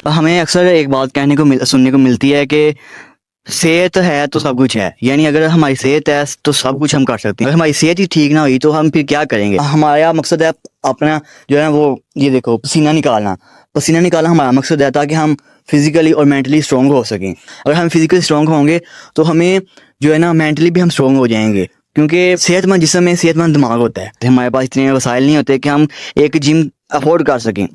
हमें अक्सर एक बात सुनने को मिलती है कि सेहत है तो सब कुछ है, यानी अगर हमारी सेहत है तो सब कुछ हम कर सकते हैं। अगर हमारी सेहत ही ठीक ना हुई तो हम फिर क्या करेंगे। हमारा मकसद है अपना जो है वो, ये देखो, पसीना निकालना। पसीना निकालना हमारा मकसद है ताकि हम फिजिकली और मेंटली स्ट्रांग हो सकें। अगर हम फिजिकली स्ट्रांग होंगे तो हमें जो है ना मेंटली भी हम स्ट्रांग हो जाएंगे, क्योंकि सेहतमंद जिस्म में सेहतमंद दिमाग होता है। हमारे पास इतने वसाइल नहीं होते कि हम एक जिम अफोर्ड कर सकें।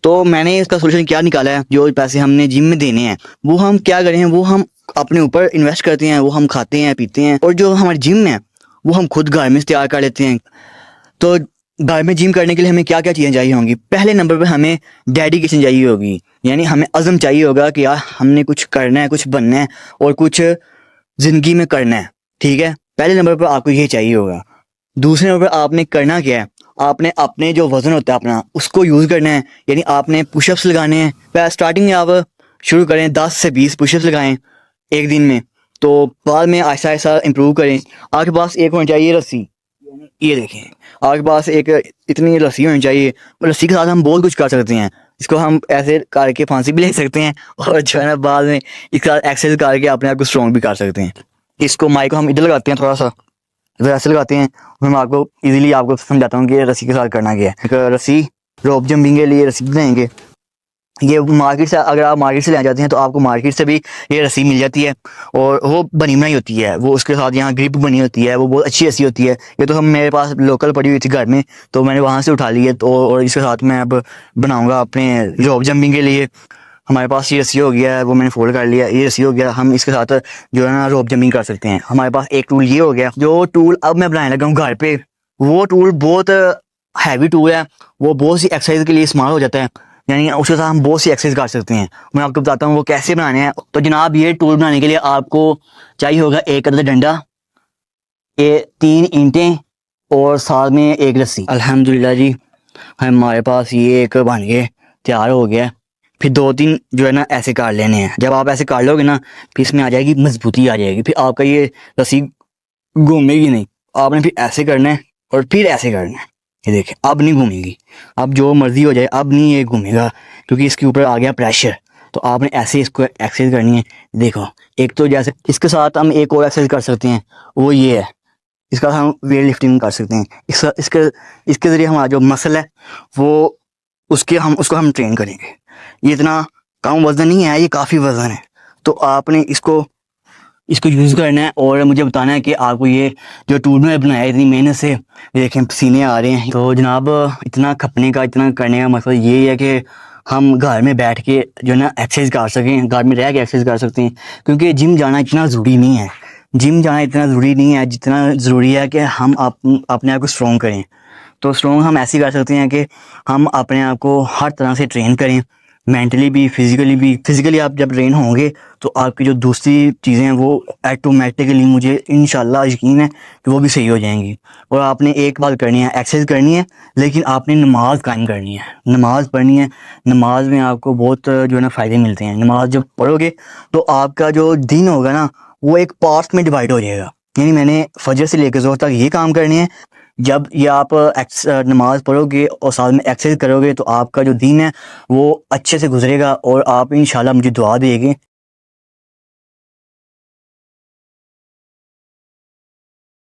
तो मैंने इसका सोल्यूशन क्या निकाला है, जो पैसे हमने जिम में देने हैं वो हम क्या करें, वो हम अपने ऊपर इन्वेस्ट करते हैं, वो हम खाते हैं पीते हैं, और जो हमारी जिम है वो हम खुद घर में तैयार कर लेते हैं। तो घर में जिम करने के लिए हमें क्या क्या चीज़ें चाहिए होंगी। पहले नंबर पे हमें डेडिकेशन चाहिए होगी, यानी हमें अज़म चाहिए होगा कि यार हमने कुछ करना है, कुछ बनना है और कुछ ज़िंदगी में करना है। ठीक है, पहले नंबर पर आपको ये चाहिए होगा। दूसरे नंबर पर आपने करना क्या है, आपने अपने जो वज़न होता है अपना उसको यूज़ करना है, यानी आपने पुशअप्स लगाने हैं। स्टार्टिंग में आप शुरू करें 10 से 20 पुशअप्स लगाएं एक दिन में, तो बाद में आहिस्ता आहिस्ता इम्प्रूव करें। आपके पास एक होनी चाहिए रस्सी, ये देखें, आपके पास एक इतनी रस्सी होनी चाहिए, और रस्सी के साथ हम बहुत कुछ कर सकते हैं। इसको हम ऐसे करके फांसी भी ले सकते हैं, और जो है ना बाद में इसके साथ एक्सरसाइज करके अपने आप को स्ट्रॉन्ग भी कर सकते हैं। इसको माइक को हम इधर लगाते हैं, थोड़ा सा इधर ऐसे लगाते हैं, और मैं आपको इजीली आपको समझाता हूँ कि रस्सी के साथ करना क्या है। एक रस्सी, रोप जंपिंग के लिए रस्सी बनाएंगे। ये मार्केट से, अगर आप मार्केट से ले जाते हैं तो आपको मार्केट से भी ये रस्सी मिल जाती है, और वो बनी बनाई होती है, वो उसके साथ यहाँ ग्रिप बनी होती है, वो बहुत अच्छी रस्सी होती है। ये तो हम मेरे पास लोकल पड़ी हुई थी घर में, तो मैंने वहाँ से उठा ली है। तो और इसके साथ मैं अब बनाऊँगा अपने रोप जंपिंग के लिए। हमारे पास ये रस्सी हो गया है, वो मैंने फोल्ड कर लिया, ये रस्सी हो गया। हम इसके साथ जो है ना रोप जंपिंग कर सकते हैं। हमारे पास एक टूल ये हो गया। जो टूल अब मैं बनाने लगा हूँ घर पे, वो टूल बहुत हैवी टूल है, वो बहुत सी एक्सरसाइज के लिए इस्तेमाल हो जाता है, यानी उसके साथ हम बहुत सी एक्सरसाइज कर सकते हैं। मैं आपको बताता हूँ वो कैसे बनाने हैं। तो जनाब, ये टूल बनाने के लिए आपको चाहिए होगा एक अदद डंडा, ये 3 ईंटें, और साथ में एक रस्सी। अल्हम्दुलिल्लाह जी, हमारे पास ये एक बन गए, तैयार हो गया। फिर 2-3 जो है ना ऐसे काट लेने हैं। जब आप ऐसे काट लोगे ना, फिर इसमें आ जाएगी मजबूती, आ जाएगी। फिर आपका ये रस्सी घूमेगी नहीं, आपने फिर ऐसे करना है और फिर ऐसे करना है। ये देखें, अब नहीं घूमेगी। अब जो मर्जी हो जाए, अब नहीं ये घूमेगा, क्योंकि इसके ऊपर आ गया प्रेशर। तो आपने ऐसे इसको एक्सरसाइज करनी है। देखो, एक तो जैसे इसके साथ हम एक और एक्सरसाइज कर सकते हैं, वो ये है, इसका हम वेट लिफ्टिंग कर सकते हैं। इसके ज़रिए हमारा जो मसल है वो उसको हम ट्रेन करेंगे। ये इतना कम वज़न नहीं है, ये काफ़ी वज़न है। तो आपने इसको यूज़ करना है, और मुझे बताना है कि आपको ये जो टूल में बनाया है इतनी मेहनत से, ये देखें पसीने आ रहे हैं। तो जनाब, इतना खपने का, इतना करने का मकसद यही है कि हम घर में बैठ के जो है ना एक्सरसाइज कर सकें, घर में रह के एक्सरसाइज कर सकते हैं। क्योंकि जिम जाना इतना ज़रूरी नहीं है, जिम जाना इतना ज़रूरी नहीं है जितना ज़रूरी है कि हम अपने आप को स्ट्रॉन्ग करें। तो स्ट्रॉन्ग हम ऐसे कर सकते हैं कि हम अपने आप को हर तरह से ट्रेन करें, मेंटली भी, फिज़िकली भी। फिज़िकली आप जब ट्रेन होंगे तो आपकी जो दूसरी चीज़ें हैं वो ऑटोमेटिकली, मुझे इंशाल्लाह यकीन है कि वो भी सही हो जाएंगी। और आपने एक बात करनी है, एक्सरसाइज करनी है, लेकिन आपने नमाज कायम करनी है, नमाज पढ़नी है। नमाज में आपको बहुत जो है ना फ़ायदे मिलते हैं। नमाज जब पढ़ोगे तो आपका जो दिन होगा ना, वो एक पार्ट में डिवाइड हो जाएगा। यानी मैंने फजर से लेकर ज़ोहर तक ये काम करने हैं। जब ये आप नमाज पढ़ोगे और साथ में एक्सरसाइज करोगे तो आपका जो दिन है वो अच्छे से गुजरेगा, और आप इंशाल्लाह मुझे दुआ देंगे